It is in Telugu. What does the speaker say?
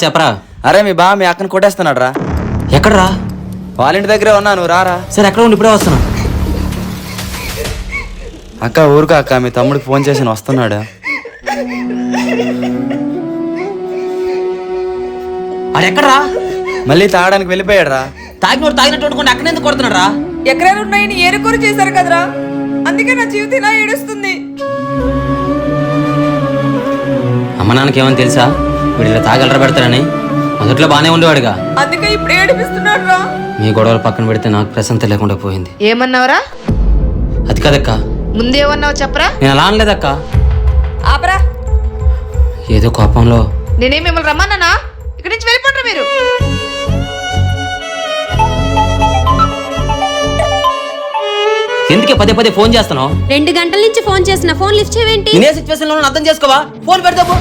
చెప్పరా. అరే మీ బా మీ అక్కని కొట్టేస్తున్నాడు రా. ఎక్కడరా? వాళ్ళ ఇంటి దగ్గరే ఉన్నా, నువ్వు రారా. సరే ఎక్కడ ఉండి ఇప్పుడే వస్తున్నా. అక్క ఊరుకో అక్క, మీ తమ్ముడికి ఫోన్ చేసి వస్తున్నాడు. ఎక్కడరా? మళ్ళీ తాగడానికి వెళ్ళిపోయాడు రా. తాగినోడు తాగినట్టు వండుకొని అక్కడ ఎందుకు కొడుతున్నాడు రా? ఎకరాలు ఉన్నాయని ఏరుకోరు చేశారు కదరా, అందుకే నా జీవితం ఇలా ఏడుస్తుంది. అమ్మ నాన్నకి ఏమని తెలుసా వీడు ఇలా తాగలరా పెడతారని? మొదట్లో బానే ఉండేవాడుగా, అందుకే ఇప్పుడు ఏడిపిస్తున్నాడు రా. మీ గొడవలు పక్కన పెడితే నాకు ప్రశాంతత లేకుండా పోయింది. ఏమన్నావురా? అది కదక్క, ముందేమన్నావు చెప్పరా? నేను అలా అనలేదక్క. ఆపరా. ఏదో కోపంలో. నేనేం మిమ్మల్ని రమ్మన్నానా? ఇక్కడి నుంచి వెళ్ళిపోండి మీరు. ఎందుకే పదే పదే ఫోన్ చేస్తున్నావు? 2 గంటల నుంచి ఫోన్ చేసిన, ఫోన్ లిఫ్ట్ చేయవేంటి? ఇదే సిచ్యువేషన్ లో అర్థం చేసుకోవా? ఫోన్ పెడతావు.